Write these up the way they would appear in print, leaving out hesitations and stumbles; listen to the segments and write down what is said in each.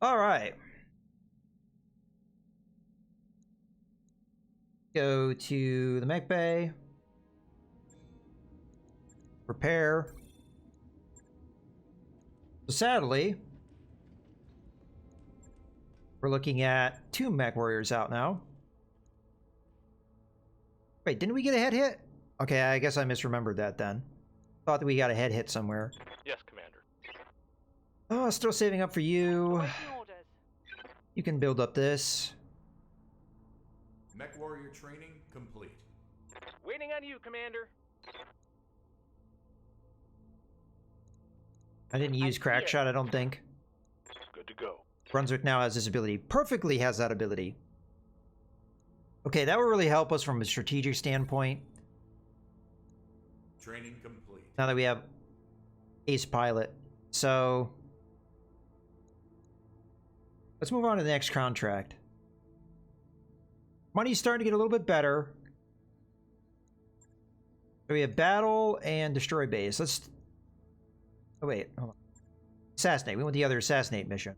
All right. Go to the mech bay. Repair. So sadly, we're looking at 2 mech warriors out now. Wait, didn't we get a head hit? Okay, I guess I misremembered that then. Thought that we got a head hit somewhere. Yes, Commander. Oh, still saving up for you. Awaiting orders. You can build up this. Mech warrior training complete. Waiting on you, Commander. I didn't use crack shot, I don't think. Good to go. Brunswick now has this ability. Perfectly has that ability. Okay, that will really help us from a strategic standpoint. Training complete. Now that we have ace pilot. So let's move on to the next contract. Money's starting to get a little bit better. So we have battle and destroy base. Let's... Oh wait, hold on. Assassinate. We want the other assassinate mission.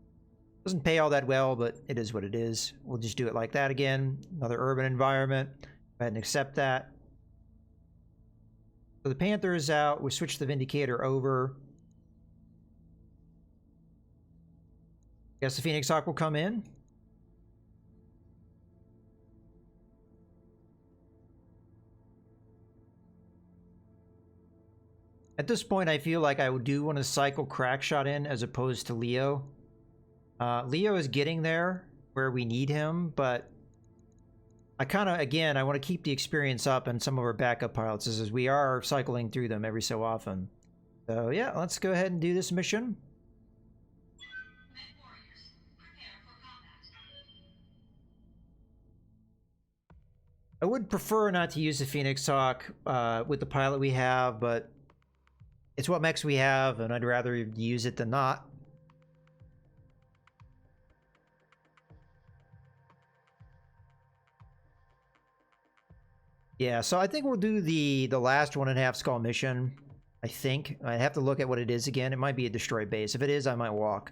Doesn't pay all that well, but it is what it is. We'll just do it like that again. Another urban environment. Go ahead and accept that. So the Panther is out. We switch the Vindicator over. Guess the Phoenix Hawk will come in. At this point, I feel like I do want to cycle Crackshot in as opposed to Leo. Leo is getting there where we need him, but I kind of, again, I want to keep the experience up and some of our backup pilots as we are cycling through them every so often. So yeah, let's go ahead and do this mission. I would prefer not to use the Phoenix Hawk with the pilot we have, but it's what mechs we have, and I'd rather use it than not. Yeah, so I think we'll do the last 1.5 skull mission. I think. I have to look at what it is again. It might be a destroy base. If it is, I might walk.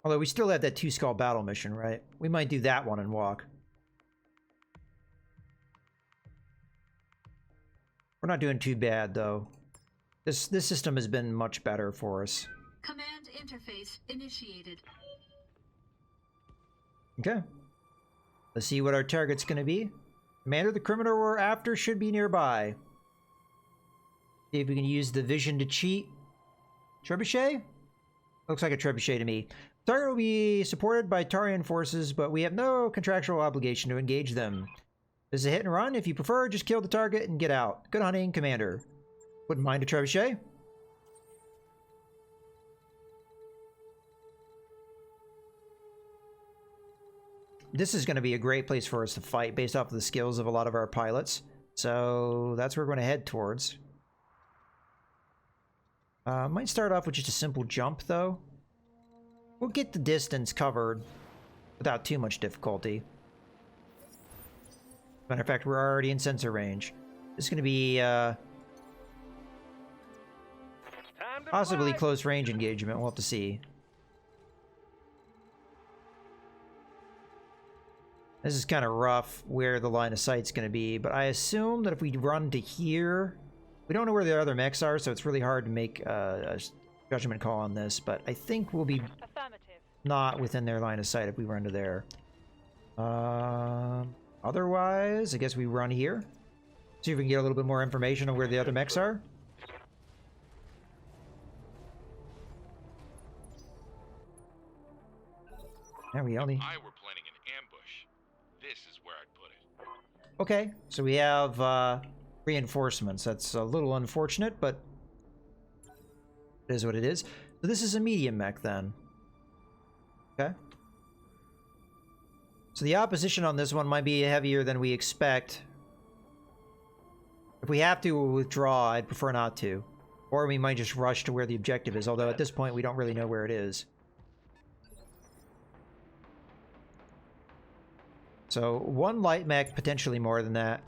Although we still have that 2 skull battle mission, right? We might do that one and walk. We're not doing too bad, though. This system has been much better for us. Command interface initiated. Okay. Let's see what our target's going to be. Commander, the criminal we're after should be nearby. See if we can use the vision to cheat. Trebuchet? Looks like a trebuchet to me. Target will be supported by Tarian forces, but we have no contractual obligation to engage them. This is a hit and run. If you prefer, just kill the target and get out. Good hunting, Commander. Wouldn't mind a trebuchet. This is going to be a great place for us to fight based off of the skills of a lot of our pilots. So that's where we're going to head towards. Might start off with just a simple jump, though. We'll get the distance covered without too much difficulty. Matter of fact, we're already in sensor range. This is going to be possibly close range engagement. We'll have to see. This is kind of rough where the line of sight's going to be, but I assume that if we run to here, we don't know where the other mechs are, so it's really hard to make a judgment call on this, but I think we'll be not within their line of sight if we run to there. Otherwise, I guess we run here. See if we can get a little bit more information on where the other mechs are. Yeah, we only... I were planning an ambush. This is where I'd put it. Okay, so we have reinforcements. That's a little unfortunate, but it is what it is. So this is a medium mech then. Okay. So the opposition on this one might be heavier than we expect. If we have to, we'll withdraw. I'd prefer not to. Or we might just rush to where the objective is, although at this point we don't really know where it is. So, 1 light mech, potentially more than that.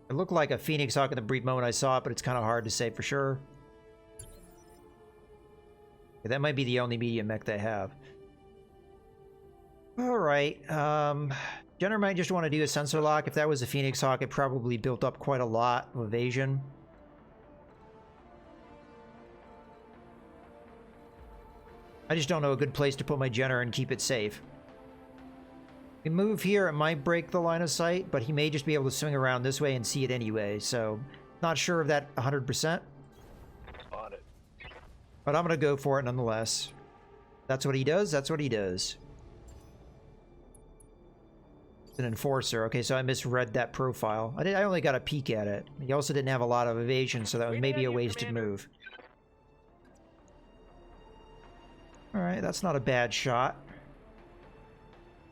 It looked like a Phoenix Hawk at the brief moment I saw it, but it's kind of hard to say for sure. That might be the only medium mech they have. Alright, Jenner might just want to do a sensor lock. If that was a Phoenix Hawk, it probably built up quite a lot of evasion. I just don't know a good place to put my Jenner and keep it safe. We move here, it might break the line of sight, but he may just be able to swing around this way and see it anyway, so not sure of that 100%. On it. But I'm going to go for it nonetheless. That's what he does, that's what he does. It's an enforcer. Okay, so I misread that profile. I only got a peek at it. He also didn't have a lot of evasion, so that was maybe a wasted move. Alright, that's not a bad shot.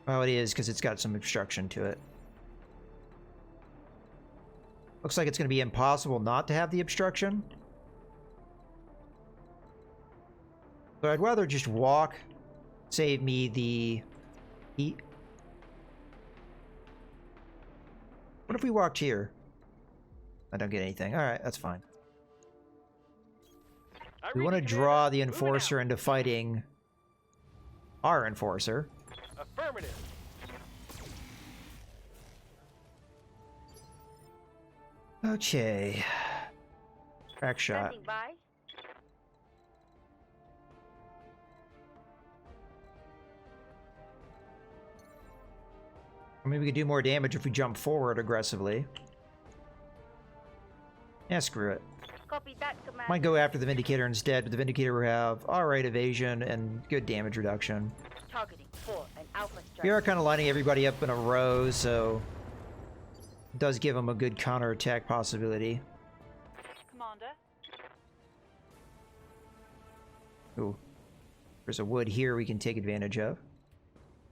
Well, it is, because it's got some obstruction to it. Looks like it's going to be impossible not to have the obstruction. So I'd rather just walk, save me the heat. What if we walked here? I don't get anything. Alright, that's fine. We want to draw the enforcer into fighting our enforcer. Affirmative. Okay. Crack shot. Maybe we could do more damage if we jump forward aggressively. Yeah, screw it. Copy that, Commander. Might go after the Vindicator instead, but the Vindicator will have alright evasion and good damage reduction. Targeting for an Alpha strike. We are kind of lining everybody up in a row, so it does give them a good counterattack possibility. Commander. Ooh. There's a wood here we can take advantage of.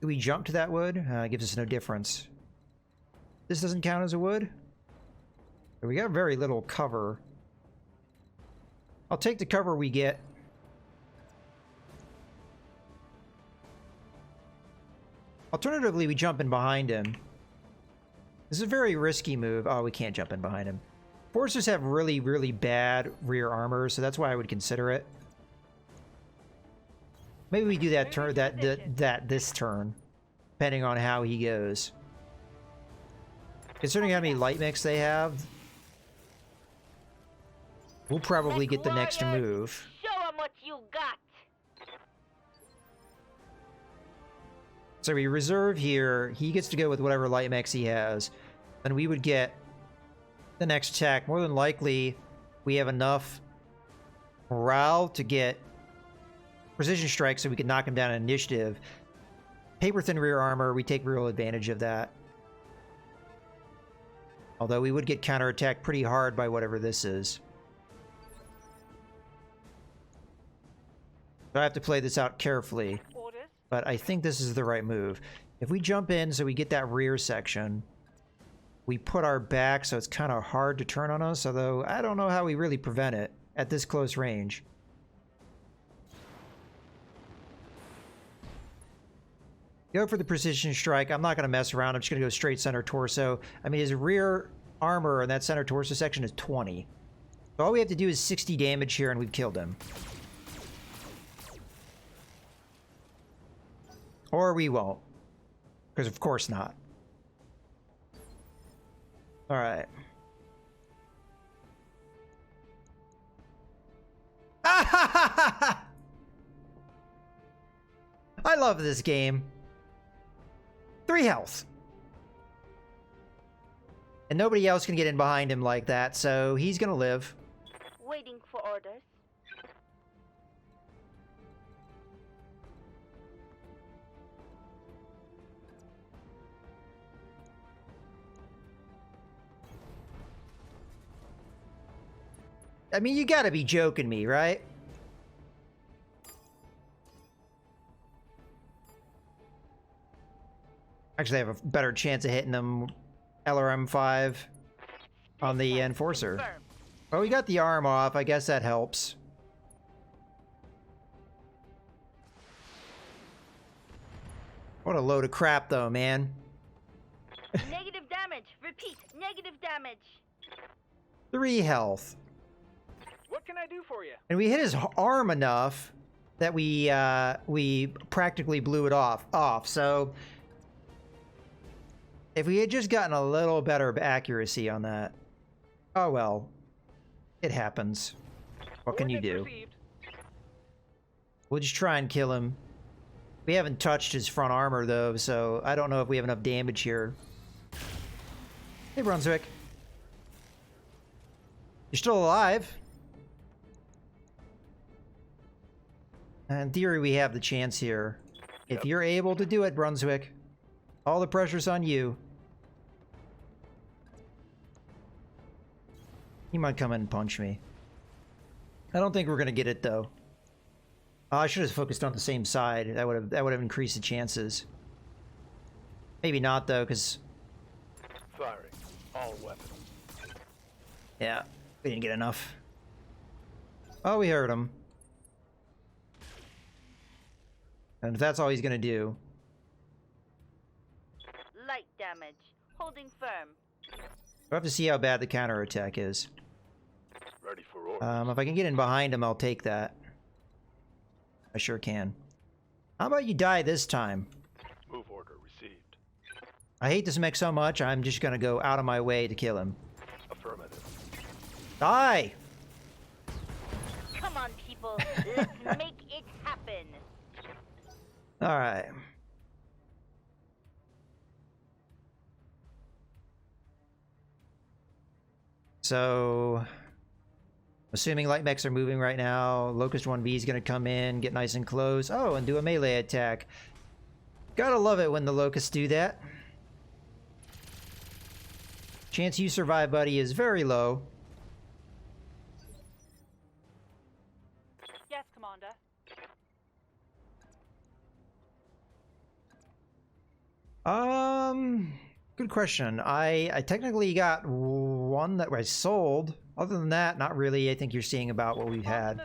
Do we jump to that wood? It gives us no difference. This doesn't count as a wood? We got very little cover. I'll take the cover we get. Alternatively, we jump in behind him. This is a very risky move. Oh, we can't jump in behind him. Forcers have really, really bad rear armor, so that's why I would consider it. Maybe we do that turn, this turn, depending on how he goes. Considering how many light mechs they have, we'll probably get the next move. Show 'em what you got. So we reserve here. He gets to go with whatever light mechs he has. And we would get the next attack. More than likely, we have enough morale to get precision strike so we can knock him down in initiative. Paper thin rear armor, we take real advantage of that. Although we would get counterattacked pretty hard by whatever this is. So I have to play this out carefully. Orders. But I think this is the right move. If we jump in so we get that rear section, we put our back so it's kind of hard to turn on us, although I don't know how we really prevent it at this close range. Go for the precision strike. I'm not going to mess around. I'm just going to go straight center torso. I mean, his rear armor in that center torso section is 20. So all we have to do is 60 damage here and we've killed him. Or we won't. Because of course not. Alright. I love this game. 3 health. And nobody else can get in behind him like that, so he's gonna live. Waiting for orders. I mean, you gotta be joking me, right? Actually, I have a better chance of hitting them LRM-5 on the Enforcer. Confirmed. Well, we got the arm off. I guess that helps. What a load of crap, though, man. Negative damage. Repeat. Negative damage. 3 health. What can I do for you? And we hit his arm enough that we practically blew it off. So if we had just gotten a little better accuracy on that, oh well, it happens. What can you do? Received. We'll just try and kill him. We haven't touched his front armor though, so I don't know if we have enough damage here. Hey, Brunswick. You're still alive. In theory, we have the chance here. If you're able to do it, Brunswick, all the pressure's on you. You might come in and punch me. I don't think we're gonna get it though. Oh, I should have focused on the same side. That would have increased the chances. Maybe not though, because Firing. All weapons. yeah, we didn't get enough. Oh, we heard him. And if that's all he's gonna do. Light damage. Holding firm. We'll have to see how bad the counterattack is. Ready for orders. If I can get in behind him, I'll take that. I sure can. How about you die this time? Move order received. I hate this mech so much, I'm just gonna go out of my way to kill him. Affirmative. Die! Come on, people. Let's make it happen. Alright. So, assuming light mechs are moving right now, Locust 1B is going to come in, get nice and close. Oh, and do a melee attack. Gotta love it when the Locusts do that. Chance you survive, buddy, is very low. Yes, Commander. Good question. I technically got one that I sold. Other than that, not really. I think you're seeing about what we've had.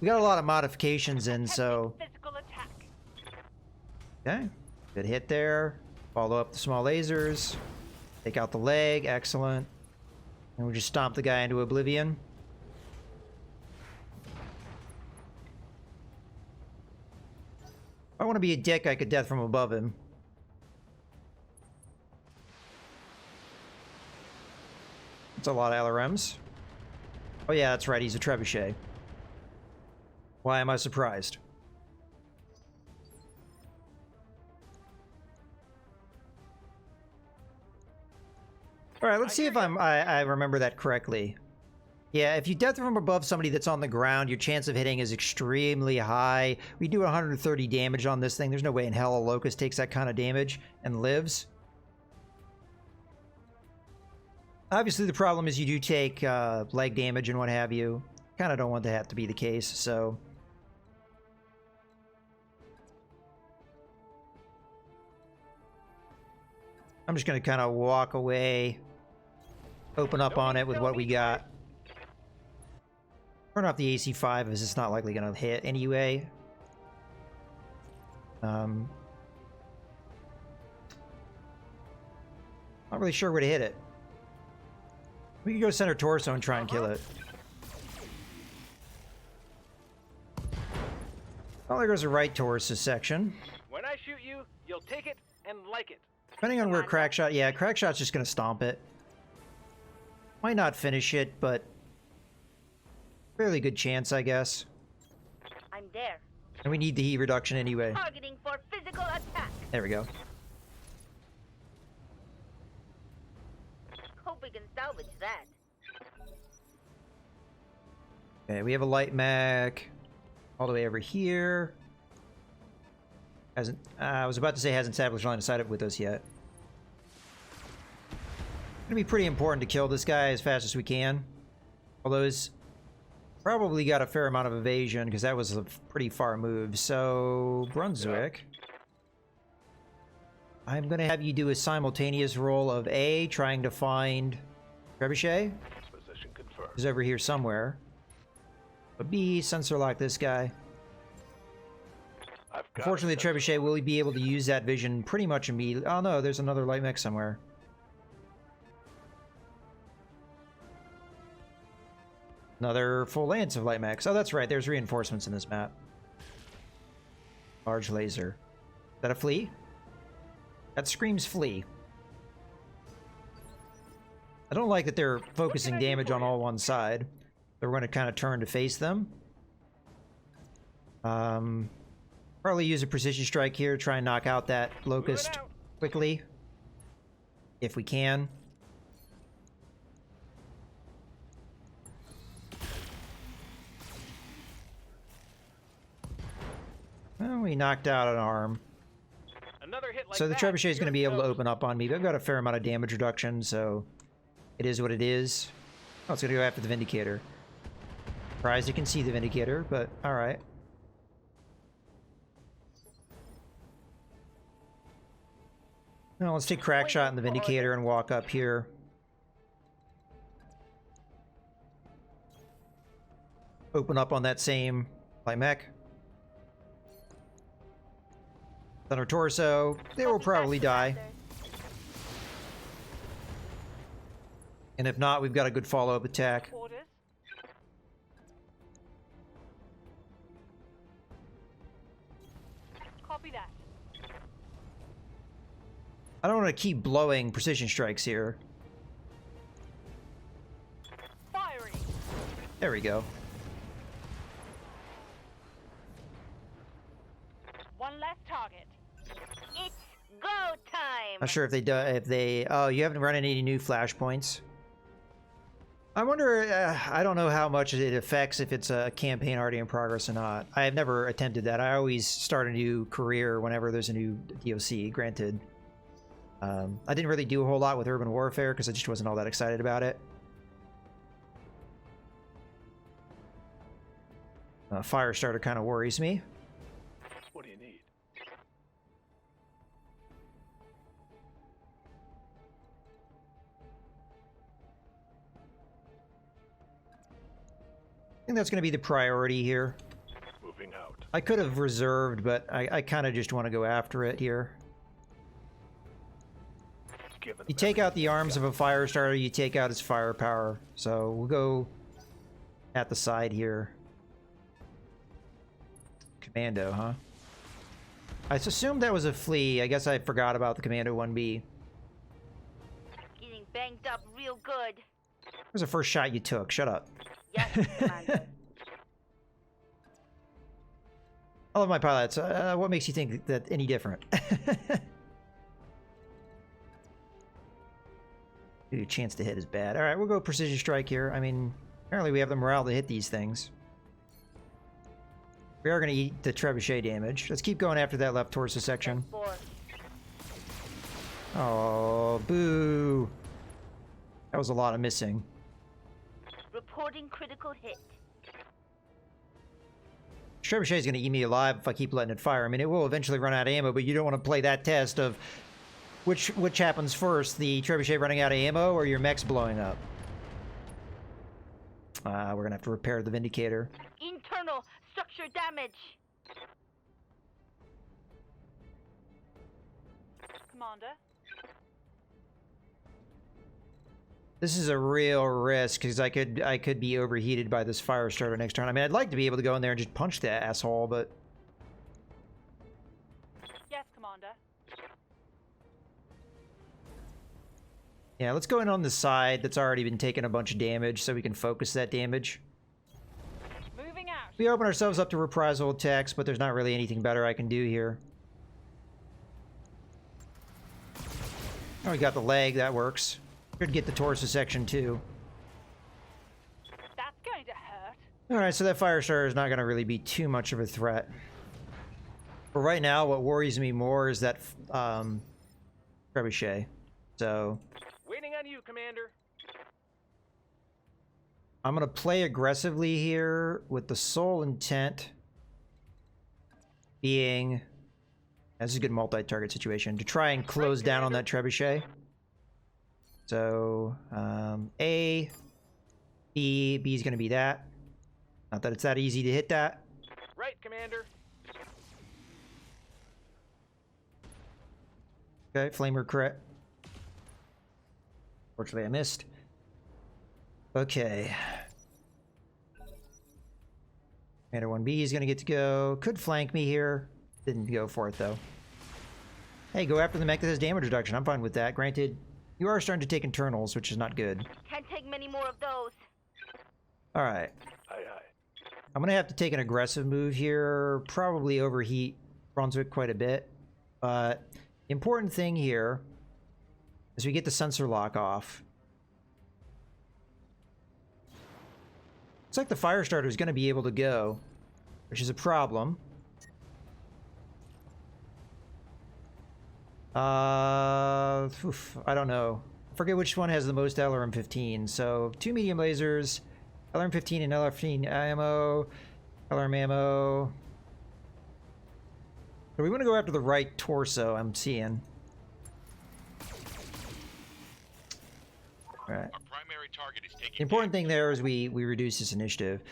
We got a lot of modifications in, so... Physical attack. Okay. Good hit there. Follow up the small lasers. Take out the leg. Excellent. And we just stomp the guy into oblivion. If I want to be a dick, I could death from above him. That's a lot of LRMs. Oh yeah, that's right, he's a trebuchet. Why am I surprised? Alright, let's see if I remember that correctly. Yeah, if you death from above somebody that's on the ground, your chance of hitting is extremely high. We do 130 damage on this thing. There's no way in hell a Locust takes that kind of damage and lives. Obviously, the problem is you do take leg damage and what have you. Kind of don't want that to be the case, so... I'm just going to kind of walk away, open up on it with what we got. Turn off the AC-5 as it's not likely going to hit anyway. Not really sure where to hit it. We can go center torso and try and kill it. Oh, there goes the right torso section. When I shoot you, you'll take it and like it. Depending on where Crackshot... Yeah, Crackshot's just going to stomp it. Might not finish it, but... fairly good chance, I guess. I'm there. And we need the heat reduction anyway. Targeting for physical attack. There we go. Hope we can salvage that. Okay, we have a light mech all the way over here. Hasn't... I was about to say hasn't established line of sight with us yet. Gonna be pretty important to kill this guy as fast as we can. Although he's probably got a fair amount of evasion because that was a pretty far move. So, Brunswick. I'm gonna have you do a simultaneous roll of A, trying to find Trebuchet. Position confirmed. He's over here somewhere. But B, sensor lock this guy. I've got Unfortunately, the Trebuchet will be able to use that vision pretty much immediately. Oh no, there's another light mech somewhere. Another full lance of light mechs. Oh, that's right, there's reinforcements in this map. Large laser. Is that a flea? That screams flea. I don't like that they're focusing damage on all one side. So we're going to kind of turn to face them. Probably use a precision strike here, try and knock out that locust quickly. If we can. Well, we knocked out an arm. Another hit like So the that, trebuchet is going to be you're able to toast. open up on me, but I've got a fair amount of damage reduction, so it is what it is. Oh, it's going to go after the Vindicator. Surprised you can see the Vindicator, but alright. Now let's take crack shot in the Vindicator and walk up here. Open up on that same light mech. Thunder torso. They will probably die. And if not, we've got a good follow-up attack. Orders. Copy that. I don't want to keep blowing precision strikes here. Firing. There we go. One less target. It's go time. Not sure if they oh, you haven't run into any new flashpoints. I wonder, I don't know how much it affects if it's a campaign already in progress or not. I have never attempted that. I always start a new career whenever there's a new DOC, granted. I didn't really do a whole lot with Urban Warfare because I just wasn't all that excited about it. Firestarter kind of worries me. What do you need? I think that's going to be the priority here. Moving out. I could have reserved, but I kind of just want to go after it here. Given You take out the arms of a Firestarter, you take out its firepower. So we'll go at the side here. Commando, huh? I assumed that was a flea. I guess I forgot about the Commando 1B. Getting banged up real good. Where's the first shot you took? Shut up. Yes, Commander. I love my pilots. What makes you think that any different? Ooh, chance to hit is bad. Alright, we'll go precision strike here. I mean, apparently we have the morale to hit these things. We are going to eat the trebuchet damage. Let's keep going after that left torso section. Four. Oh, boo. That was a lot of missing. Reporting critical hit. Trebuchet is going to eat me alive if I keep letting it fire. I mean, it will eventually run out of ammo, but you don't want to play that test of which happens first, the trebuchet running out of ammo or your mech's blowing up. We're going to have to repair the Vindicator. Internal structure damage. Commander. This is a real risk because I could be overheated by this Firestarter next turn. I mean, I'd like to be able to go in there and just punch that asshole, but Yes, Commander. yeah, let's go in on the side that's already been taking a bunch of damage so we can focus that damage. Moving out. We open ourselves up to reprisal attacks, but there's not really anything better I can do here. Oh, we got the leg. That works. Should get the torso section too. That's going to hurt. Alright, so that Firestarter is not going to really be too much of a threat. But right now, what worries me more is that trebuchet. So Waiting on you, Commander. I'm going to play aggressively here with the sole intent being, this is a good multi-target situation, to try and close down on that trebuchet. So, A, B is going to be that. Not that it's that easy to hit that. Right, Commander. Okay, flamer crit. Fortunately, I missed. Okay. Commander 1B is going to get to go. Could flank me here. Didn't go for it, though. Hey, go after the mech that has damage reduction. I'm fine with that. Granted, you are starting to take internals, which is not good. Can't take many more of those. Alright. Aye, aye. I'm gonna have to take an aggressive move here. Probably overheat Brunswick quite a bit. But the important thing here is we get the sensor lock off. Looks like the fire starter is going to be able to go, which is a problem. I don't know. I forget which one has the most LRM-15. So 2 medium lasers, LRM-15 and LR-15 ammo, LRM ammo. So we want to go after the right torso, I'm seeing. All right. Our primary target is taking The important thing there is we reduce this initiative.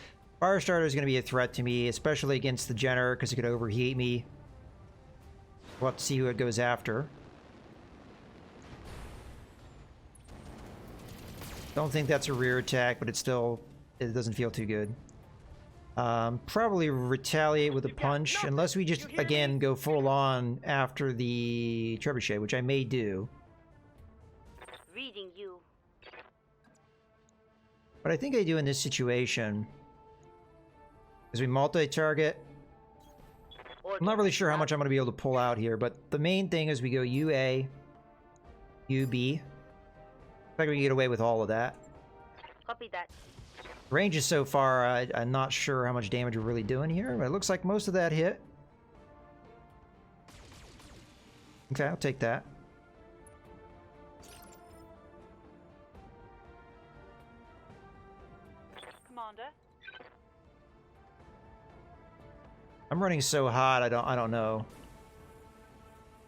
Firestarter is going to be a threat to me, especially against the Jenner, because it could overheat me. We'll have to see who it goes after. Don't think that's a rear attack, but it doesn't feel too good. Probably retaliate with a punch, unless we just, again, go full on after the trebuchet, which I may do. Reading you. What I think I do in this situation is we multi-target. I'm not really sure how much I'm going to be able to pull out here, but the main thing is we go UA, UB. I think we can get away with all of that. Copy that. Ranges so far, I'm not sure how much damage we're really doing here, but it looks like most of that hit. Okay, I'll take that. Commander. I'm running so hot, I don't know.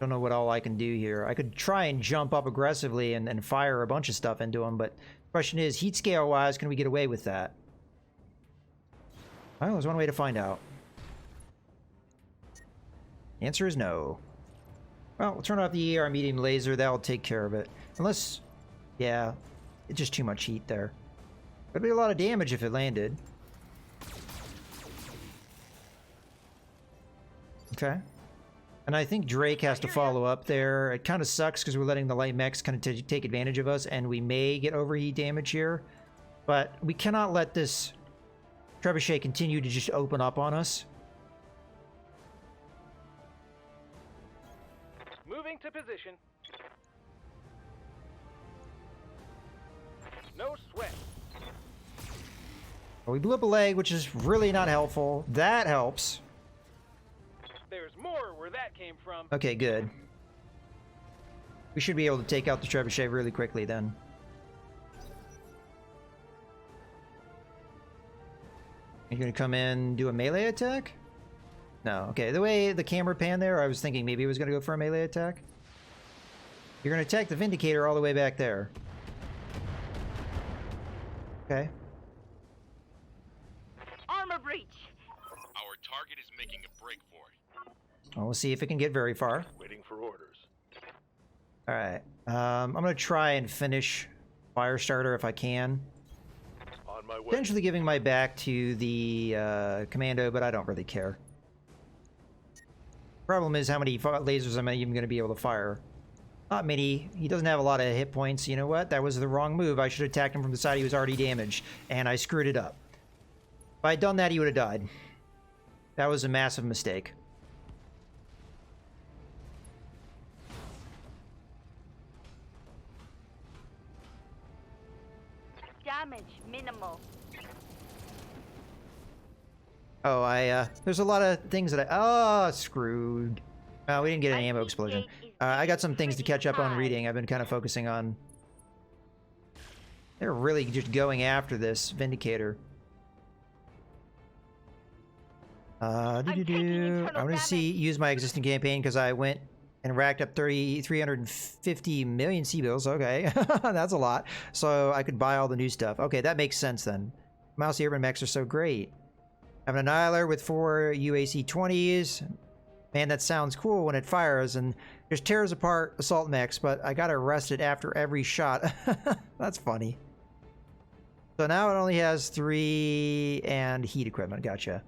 Don't know what all I can do here. I could try and jump up aggressively and fire a bunch of stuff into him, but the question is, heat scale wise, can we get away with that? Well, there's one way to find out. The answer is no. Well, we'll turn off the ER medium laser. That'll take care of it. Unless, yeah, it's just too much heat there. Would be a lot of damage if it landed. Okay. And I think Drake has to follow up there. It kind of sucks because we're letting the light mechs kind of take advantage of us, and we may get overheat damage here. But we cannot let this trebuchet continue to just open up on us. Moving to position. No sweat. We blew up a leg, which is really not helpful. That helps. There's more where that came from. Okay, good. We should be able to take out the trebuchet really quickly then. You're gonna come in, do a melee attack? No, okay. The way the camera panned there, I was thinking maybe it was gonna go for a melee attack. You're gonna attack the Vindicator all the way back there. Okay. Armor breach. Our target is making a break for it. Well, we'll see if it can get very far. Waiting for orders. Alright. I'm gonna try and finish Firestarter if I can. On my way. Potentially giving my back to the commando, but I don't really care. Problem is how many lasers am I even going to be able to fire? Not many. He doesn't have a lot of hit points. You know what? That was the wrong move. I should have attacked him from the side he was already damaged, and I screwed it up. If I had done that, he would have died. That was a massive mistake. Damage minimal. Oh, there's a lot of things that oh, screwed. We didn't get an ammo explosion. I got some things to catch up on reading. I've been kind of focusing on. They're really just going after this Vindicator. I'm going to use my existing campaign because I went and racked up 350 million C-bills. Okay, that's a lot. So I could buy all the new stuff. Okay, that makes sense then. Mousy Urban Mechs are so great. I have an Annihilator with 4 UAC-20s. Man, that sounds cool when it fires and just tears apart assault mechs, but I got arrested after every shot. That's funny. So now it only has 3 and heat equipment. Gotcha.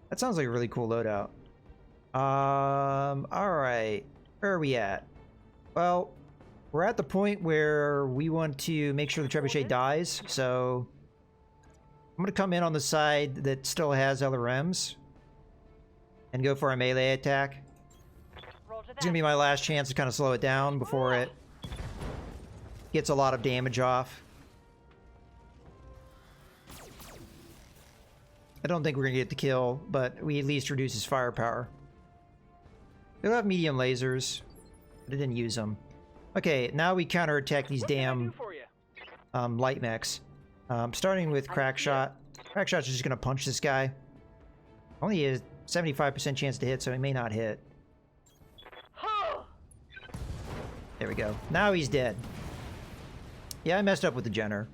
That sounds like a really cool loadout. Alright. Where are we at? Well, we're at the point where we want to make sure the trebuchet dies, so I'm gonna come in on the side that still has LRMs and go for a melee attack. Roger It's gonna be my last chance to kind of slow it down before it gets a lot of damage off. I don't think we're gonna get the kill, but we at least reduce his firepower. They'll have medium lasers, but I didn't use them. Okay, now we counterattack these What can I do damn for you? light mechs. Starting with Crackshot. Crackshot's just gonna punch this guy. Only a 75% chance to hit, so he may not hit. There we go. Now he's dead. Yeah, I messed up with the Jenner.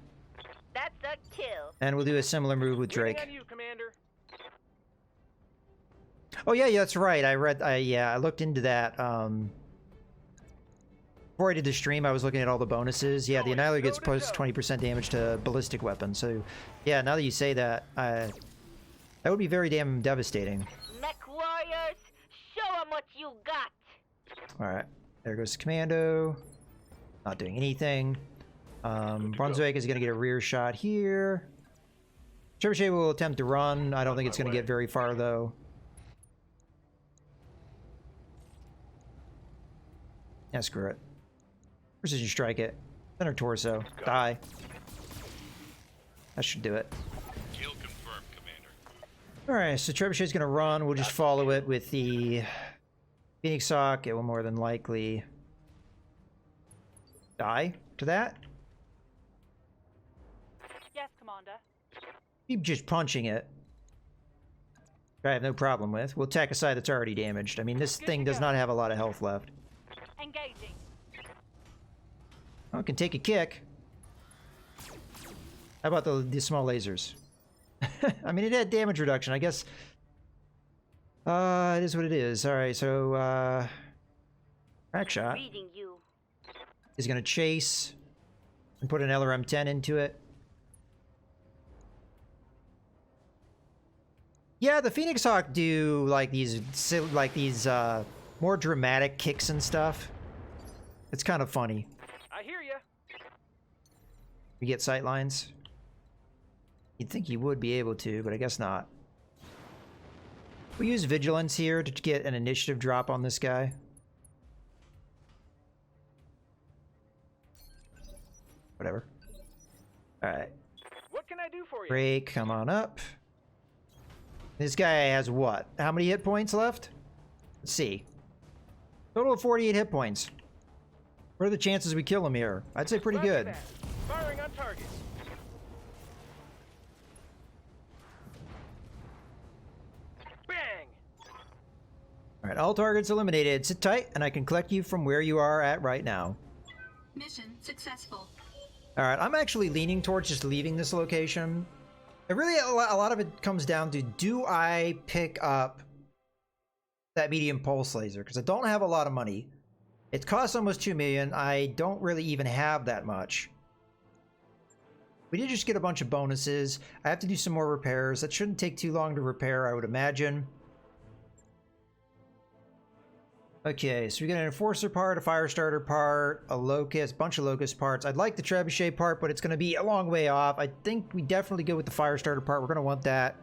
That's a kill. And we'll do a similar move with Waiting Drake. on you, Commander. Oh yeah, that's right. I looked into that. Before I did the stream, I was looking at all the bonuses. Yeah, the Annihilator gets plus 20% damage to ballistic weapons. So, yeah, now that you say that, that would be very damn devastating. Mech warriors, show 'em what you got. Alright, there goes the Commando. Not doing anything. Brunswick is going to get a rear shot here. Trebuchet will attempt to run. I don't think it's going to get very far, though. Yeah, screw it. Precision strike it. Center torso. Die. That should do it. Kill confirmed, Commander. Alright, so Trebuchet's gonna run. We'll just follow it with the Phoenix Hawk. It will more than likely die to that. Yes, Commander. Keep just punching it. I have no problem with. We'll attack a side that's already damaged. I mean, this thing does not have a lot of health left. Engaging. Oh, it can take a kick. How about the small lasers? I mean, it had damage reduction, I guess. It is what it is. Alright, so, Crackshot Reading you. is gonna chase and put an LRM-10 into it. Yeah, the Phoenix Hawk do, like, these more dramatic kicks and stuff. It's kind of funny. I hear you. You get sight lines. You'd think you would be able to, but I guess not. We use Vigilance here to get an initiative drop on this guy. Whatever. Alright. What can I do for you? Break, come on up. This guy has what? How many hit points left? Let's see. Total of 48 hit points. What are the chances we kill him here? I'd say pretty Roger good. that. Firing on target. Bang! Alright, all targets eliminated. Sit tight, and I can collect you from where you are at right now. Mission successful. Alright, I'm actually leaning towards just leaving this location. It really, a lot of it comes down to, do I pick up that medium pulse laser? Because I don't have a lot of money. It costs almost 2 million. I don't really even have that much. We did just get a bunch of bonuses. I have to do some more repairs. That shouldn't take too long to repair, I would imagine. Okay, so we got an Enforcer part, a Firestarter part, a Locust, bunch of Locust parts. I'd like the Trebuchet part, but it's going to be a long way off. I think we definitely go with the Firestarter part. We're going to want that.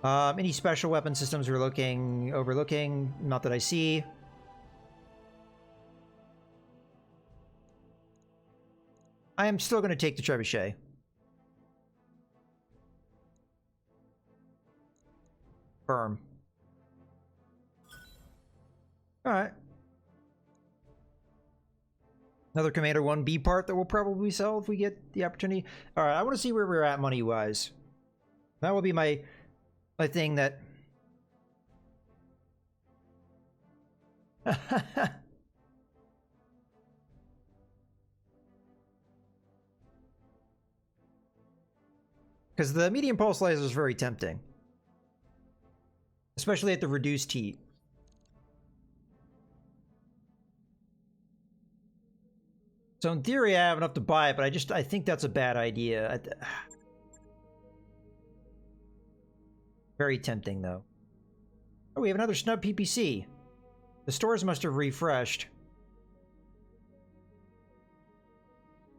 Any special weapon systems we're overlooking? Not that I see. I am still going to take the Trebuchet. Firm. Alright. Another Commander 1B part that we'll probably sell if we get the opportunity. Alright, I want to see where we're at money-wise. That will be my thing that... Because the medium pulse laser is very tempting. Especially at the reduced heat. So in theory, I have enough to buy it, but I think that's a bad idea. Very tempting, though. Oh, we have another snub PPC. The stores must have refreshed.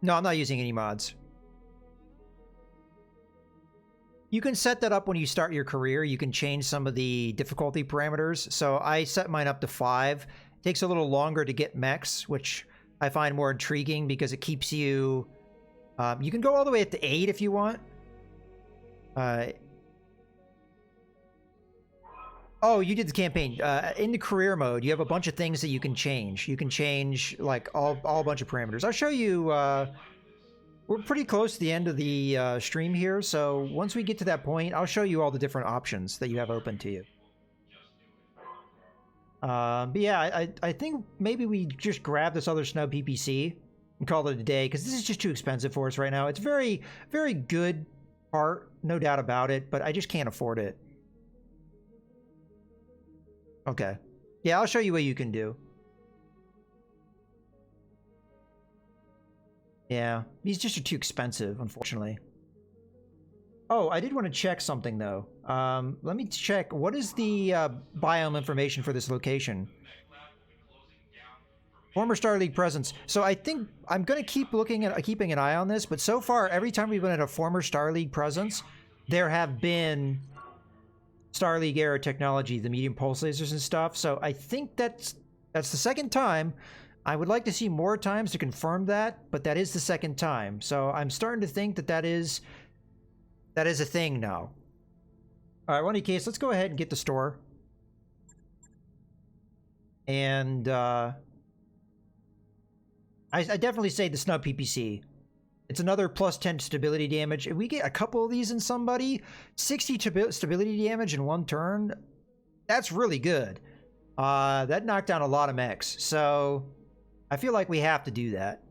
No, I'm not using any mods. You can set that up when you start your career. You can change some of the difficulty parameters. So I set mine up to 5. It takes a little longer to get mechs, which I find more intriguing because it keeps you... you can go all the way up to 8 if you want. Oh, you did the campaign. In the career mode, you have a bunch of things that you can change. You can change, like, all a bunch of parameters. I'll show you... we're pretty close to the end of the stream here, so once we get to that point, I'll show you all the different options that you have open to you. But yeah, I think maybe we just grab this other snub PPC and call it a day, because this is just too expensive for us right now. It's very, very good part, no doubt about it, but I just can't afford it. Okay. Yeah, I'll show you what you can do. Yeah, these just are too expensive, unfortunately. Oh, I did want to check something, though. Let me check. What is the biome information for this location? Former Star League presence. So I think I'm going to keep looking at keeping an eye on this, but so far, every time we've been at a former Star League presence, there have been Star League era technology, the medium pulse lasers and stuff. So I think that's the second time. I would like to see more times to confirm that, but that is the second time. So I'm starting to think that is a thing now. All right, well, in any case, let's go ahead and get the store. And I definitely say the snub PPC. It's another plus 10 stability damage. If we get a couple of these in somebody, 60 stability damage in one turn, that's really good. That knocked down a lot of mechs. So I feel like we have to do that.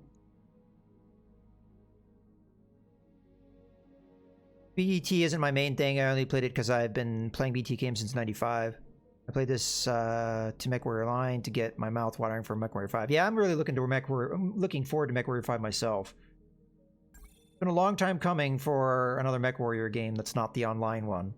BT isn't my main thing. I only played it because I've been playing BT games since '95. I played this to MechWarrior Line to get my mouth watering for MechWarrior 5. Yeah, I'm really looking forward to MechWarrior 5 myself. It's been a long time coming for another MechWarrior game that's not the online one.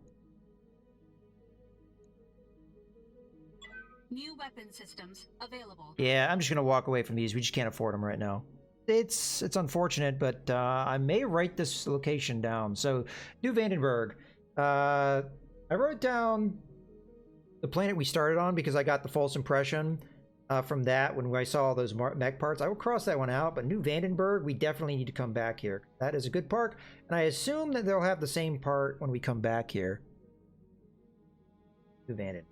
New weapon systems available. Yeah, I'm just gonna walk away from these. We just can't afford them right now. It's unfortunate, but I may write this location down. So, New Vandenberg. I wrote down the planet we started on because I got the false impression from that when I saw all those mech parts. I will cross that one out, but New Vandenberg, we definitely need to come back here. That is a good park, and I assume that they'll have the same part when we come back here. New Vandenberg.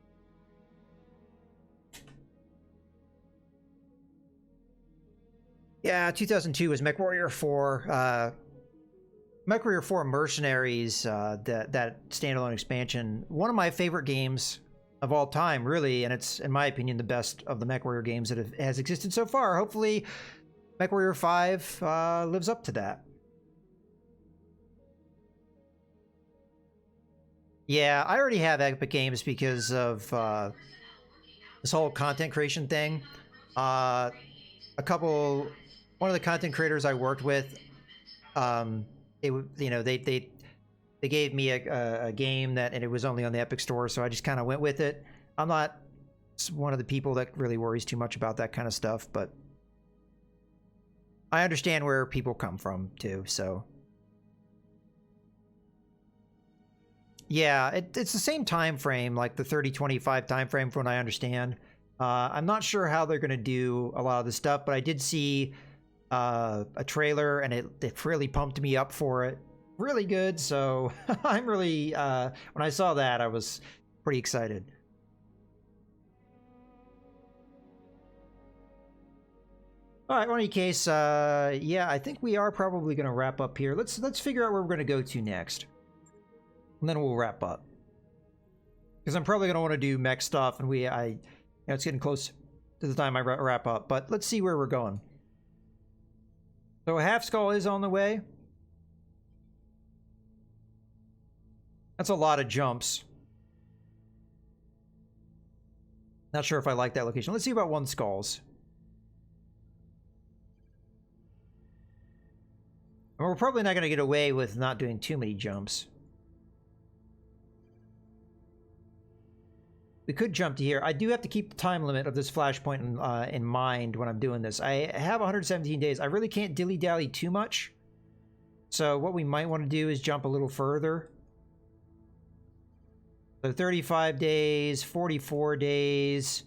Yeah, 2002 was MechWarrior 4. MechWarrior 4 Mercenaries, that standalone expansion. One of my favorite games of all time, really, and it's, in my opinion, the best of the MechWarrior games that has existed so far. Hopefully, MechWarrior 5 lives up to that. Yeah, I already have Epic Games because of this whole content creation thing. One of the content creators I worked with, they gave me a game and it was only on the Epic Store, so I just kind of went with it. I'm not one of the people that really worries too much about that kind of stuff, but I understand where people come from too. So yeah, it's the same time frame, like the 30-25 time frame from what I understand. I'm not sure how they're going to do a lot of this stuff, but I did see a trailer, and it really pumped me up for it. Really good, so I'm really... when I saw that, I was pretty excited. Alright, well, in any case, yeah, I think we are probably going to wrap up here. Let's figure out where we're going to go to next. And then we'll wrap up. Because I'm probably going to want to do mech stuff, and it's getting close to the time I wrap up, but let's see where we're going. So a half skull is on the way. That's a lot of jumps. Not sure if I like that location. Let's see about one skulls. We're probably not going to get away with not doing too many jumps. We could jump to here. I do have to keep the time limit of this flashpoint in mind when I'm doing this. I have 117 days. I really can't dilly-dally too much. So what we might want to do is jump a little further. So 35 days, 44 days,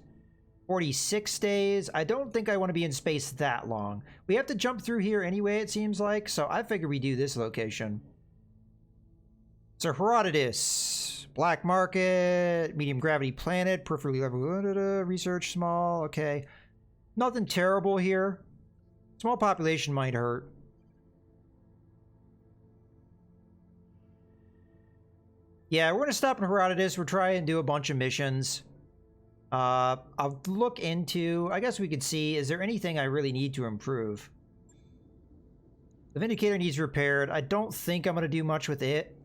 46 days. I don't think I want to be in space that long. We have to jump through here anyway, it seems like. So I figure we do this location. So Herodotus, Black Market, medium gravity planet, peripherally level, research small, okay. Nothing terrible here. Small population might hurt. Yeah, we're going to stop in Herodotus. We'll try and do a bunch of missions. I'll look into... I guess we could see, is there anything I really need to improve? The Vindicator needs repaired. I don't think I'm going to do much with it.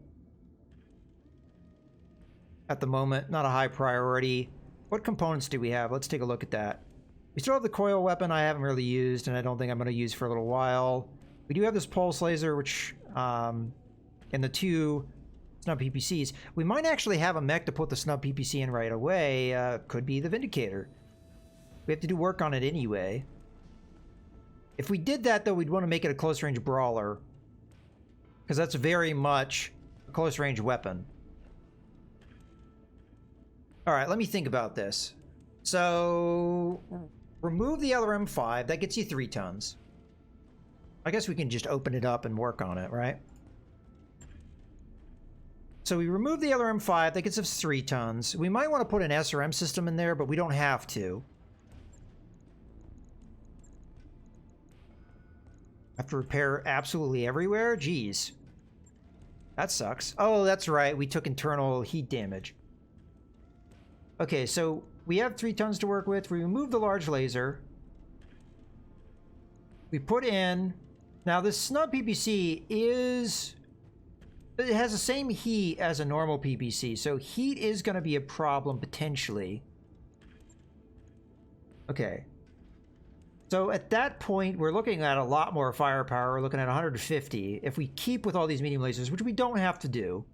At the moment, not a high priority. What components do we have? Let's take a look at that. We still have the coil weapon I haven't really used, and I don't think I'm going to use for a little while. We do have this pulse laser, which... and the two... snub PPCs. We might actually have a mech to put the snub PPC in right away. Could be the Vindicator. We have to do work on it anyway. If we did that, though, we'd want to make it a close-range brawler. Because that's very much a close-range weapon. Alright, let me think about this. So, remove the LRM-5. That gets you 3 tons. I guess we can just open it up and work on it, right? So we remove the LRM-5, that gets us 3 tons. We might want to put an SRM system in there, but we don't have to. Have to repair absolutely everywhere? Jeez. That sucks. Oh, that's right, we took internal heat damage. Okay, so we have 3 tons to work with. We remove the large laser. We put in... Now, this snub PPC is... It has the same heat as a normal PPC, so heat is going to be a problem, potentially. Okay. So at that point, we're looking at a lot more firepower. We're looking at 150. If we keep with all these medium lasers, which we don't have to do.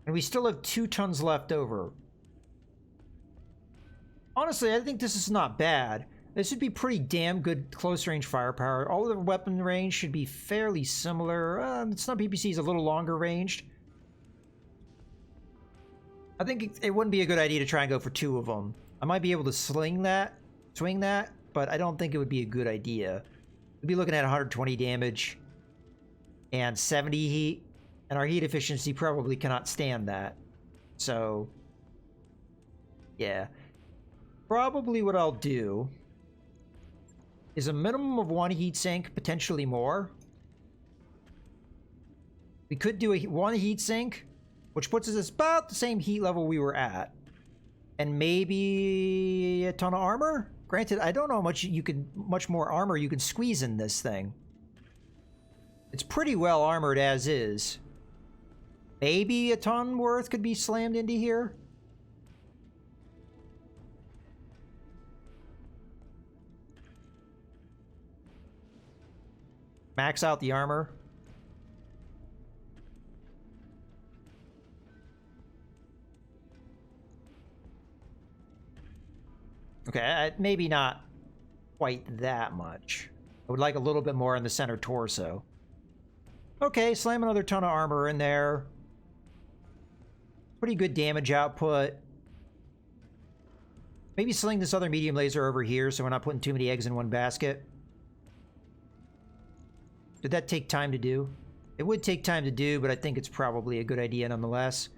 And we still have 2 tons left over. Honestly, I think this is not bad. This should be pretty damn good close-range firepower. All of the weapon range should be fairly similar. Snub PPC is a little longer ranged. I think it wouldn't be a good idea to try and go for 2 of them. I might be able to swing that, but I don't think it would be a good idea. We'd be looking at 120 damage and 70 heat, and our heat efficiency probably cannot stand that. So, yeah. Probably what I'll do is a minimum of 1 heatsink, potentially more. We could do 1 heatsink, which puts us at about the same heat level we were at. And maybe a ton of armor? Granted, I don't know how much more armor you could squeeze in this thing. It's pretty well armored as is. Maybe a ton worth could be slammed into here. Max out the armor. Okay, maybe not quite that much. I would like a little bit more in the center torso. Okay, slam another ton of armor in there. Pretty good damage output. Maybe sling this other medium laser over here so we're not putting too many eggs in one basket. Did that take time to do? It would take time to do, but I think it's probably a good idea nonetheless.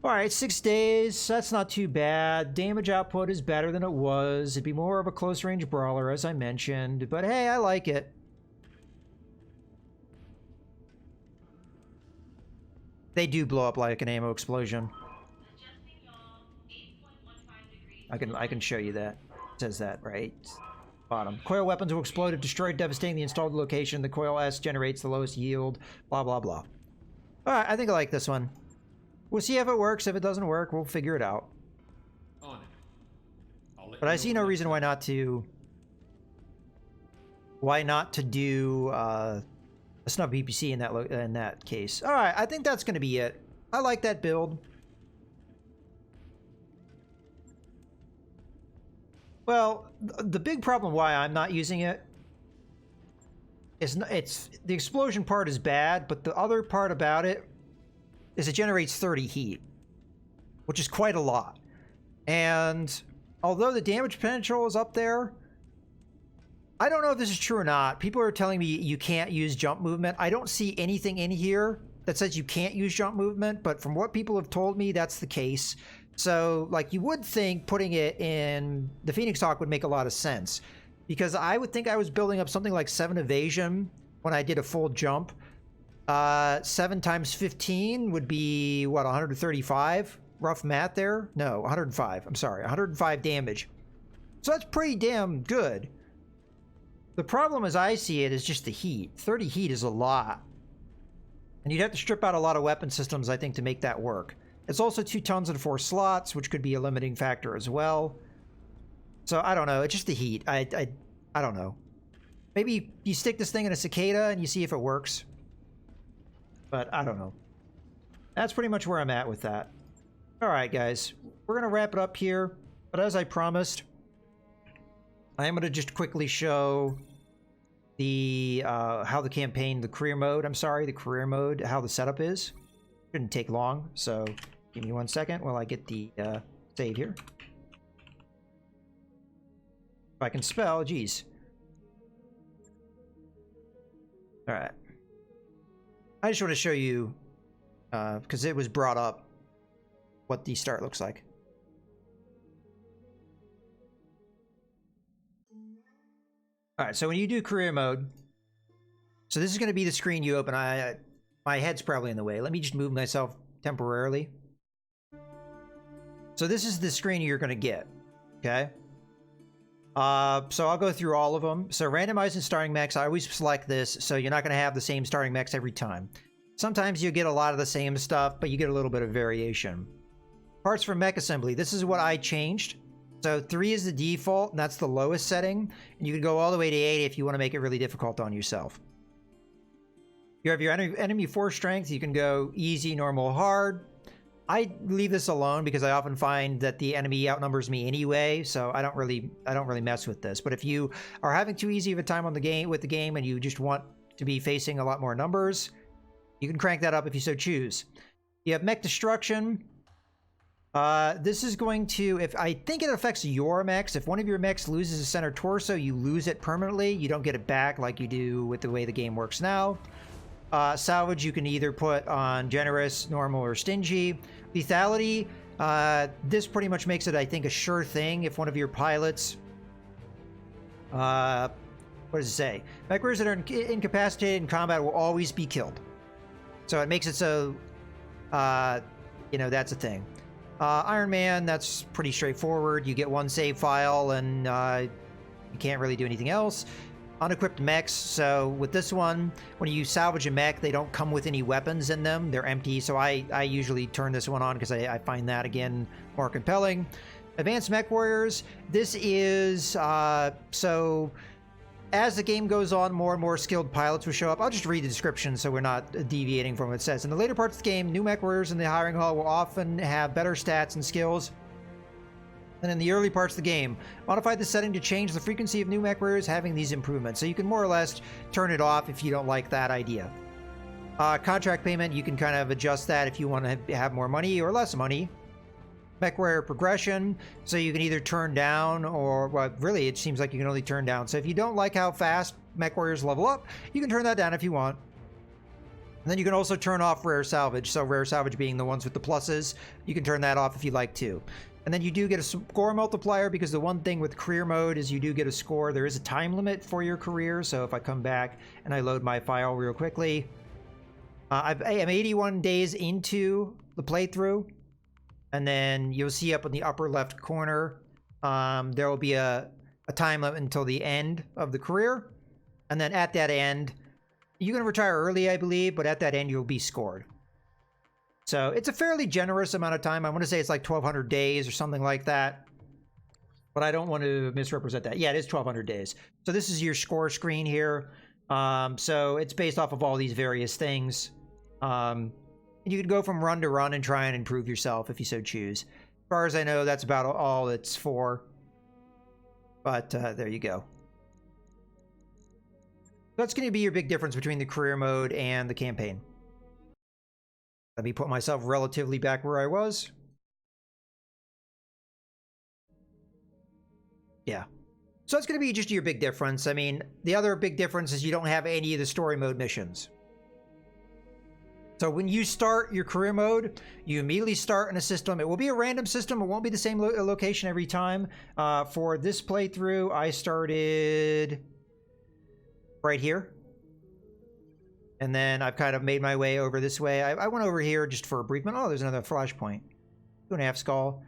Alright, 6 days. That's not too bad. Damage output is better than it was. It'd be more of a close-range brawler, as I mentioned. But hey, I like it. They do blow up like an ammo explosion. I can show you that. It says that, right? Bottom. Coil weapons will explode if destroyed, devastating the installed location. The coil S generates the lowest yield. Blah, blah, blah. Alright, I think I like this one. We'll see if it works. If it doesn't work, we'll figure it out. On it. But I see no reason why not to... Why not to do a snub PPC in that case. Alright, I think that's going to be it. I like that build. Well, the big problem why I'm not using it is it's the explosion part is bad, but the other part about it is it generates 30 heat, which is quite a lot. And although the damage potential is up there, I don't know if this is true or not. People are telling me you can't use jump movement. I don't see anything in here that says you can't use jump movement, but from what people have told me, that's the case. So, like, you would think putting it in the Phoenix Hawk would make a lot of sense, because I would think I was building up something like 7 evasion when I did a full jump. 7 times 15 would be, what, 135? Rough math there? No, 105. I'm sorry, 105 damage. So that's pretty damn good. The problem as I see it is just the heat. 30 heat is a lot. And you'd have to strip out a lot of weapon systems, I think, to make that work. It's also 2 tons and 4 slots, which could be a limiting factor as well. So I don't know. It's just the heat. I don't know. Maybe you stick this thing in a cicada and you see if it works. But I don't know. That's pretty much where I'm at with that. All right, guys. We're going to wrap it up here. But as I promised, I am going to just quickly show the how the campaign, the career mode, how the setup is. Shouldn't take long, so give me 1 second while I get the save here. If I can spell, geez. All right. I just want to show you, because it was brought up, what the start looks like. All right, so when you do career mode, so this is going to be the screen you open. My head's probably in the way. Let me just move myself temporarily. So this is the screen you're going to get, okay? So I'll go through all of them. So randomizing starting mechs, I always select this, so you're not going to have the same starting mechs every time. Sometimes you get a lot of the same stuff, but you get a little bit of variation. Parts for mech assembly, this is what I changed. So 3 is the default, and that's the lowest setting. And you can go all the way to 8 if you want to make it really difficult on yourself. You have your enemy force strength. You can go easy, normal, hard. I leave this alone because I often find that the enemy outnumbers me anyway, so I don't really mess with this. But if you are having too easy of a time on the game and you just want to be facing a lot more numbers, you can crank that up if you so choose. You have mech destruction. This is going to, I think it affects your mechs. If one of your mechs loses a center torso, you lose it permanently. You don't get it back like you do with the way the game works now. Salvage, you can either put on generous, normal, or stingy. Lethality, this pretty much makes it, I think, a sure thing if one of your pilots... what does it say? Mech warriors that are incapacitated in combat will always be killed. So it makes it so, you know, that's a thing. Iron Man, that's pretty straightforward. You get 1 save file and you can't really do anything else. Unequipped mechs, so with this one, when you salvage a mech, they don't come with any weapons in them. They're empty, so I usually turn this one on because I find that, again, more compelling. Advanced Mech Warriors, this is, so as the game goes on, more and more skilled pilots will show up. I'll just read the description so we're not deviating from what it says. In the later parts of the game, new Mech Warriors in the hiring hall will often have better stats and skills than in the early parts of the game. Modify the setting to change the frequency of new mech warriors having these improvements. So you can more or less turn it off if you don't like that idea. Contract payment, you can kind of adjust that if you want to have more money or less money. Mech warrior progression, so you can either turn down or, well, really it seems like you can only turn down. So if you don't like how fast mech warriors level up, you can turn that down if you want. And then you can also turn off rare salvage. So rare salvage being the ones with the pluses, you can turn that off if you like to. And then you do get a score multiplier, because the one thing with career mode is you do get a score. There is a time limit for your career. So if I come back and I load my file real quickly, I'm 81 days into the playthrough. And then you'll see up in the upper left corner, there will be a time limit until the end of the career. And then at that end, you can retire early, I believe, but at that end, you'll be scored. So it's a fairly generous amount of time. I want to say it's like 1,200 days or something like that. But I don't want to misrepresent that. Yeah, it is 1,200 days. So this is your score screen here. So it's based off of all these various things. You can go from run to run and try and improve yourself if you so choose. As far as I know, that's about all it's for. But there you go. That's going to be your big difference between the career mode and the campaign. Let me put myself relatively back where I was. Yeah. So that's going to be just your big difference. I mean, the other big difference is you don't have any of the story mode missions. So when you start your career mode, you immediately start in a system. It will be a random system. It won't be the same location every time. For this playthrough, I started right here. And then I've kind of made my way over this way. I went over here just for a brief minute. Oh, there's another flashpoint. 2.5 skull.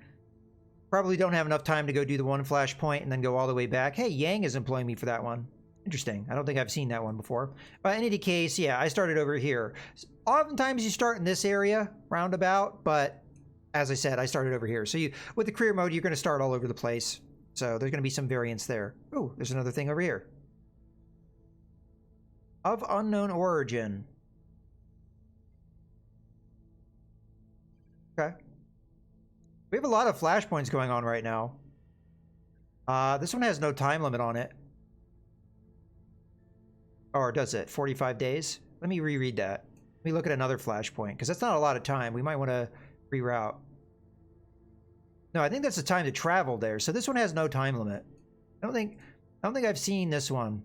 Probably don't have enough time to go do the one flashpoint and then go all the way back. Hey, Yang is employing me for that one. Interesting. I don't think I've seen that one before. But in any case, yeah, I started over here. Oftentimes you start in this area, roundabout, but as I said, I started over here. So with the career mode, you're going to start all over the place. So there's going to be some variance there. Oh, there's another thing over here. Of unknown origin. Okay. We have a lot of flashpoints going on right now. This one has no time limit on it. Or does it? 45 days? Let me reread that. Let me look at another flashpoint, because that's not a lot of time. We might want to reroute. No, I think that's the time to travel there. So this one has no time limit. I don't think I've seen this one.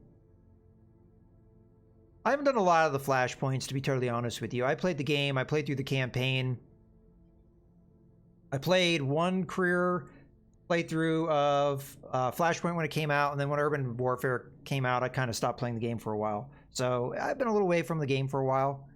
I haven't done a lot of the flashpoints, to be totally honest with you. I played the game. I played through the campaign. I played one career playthrough of Flashpoint when it came out, and then when Urban Warfare came out, I kind of stopped playing the game for a while. So I've been a little away from the game for a while.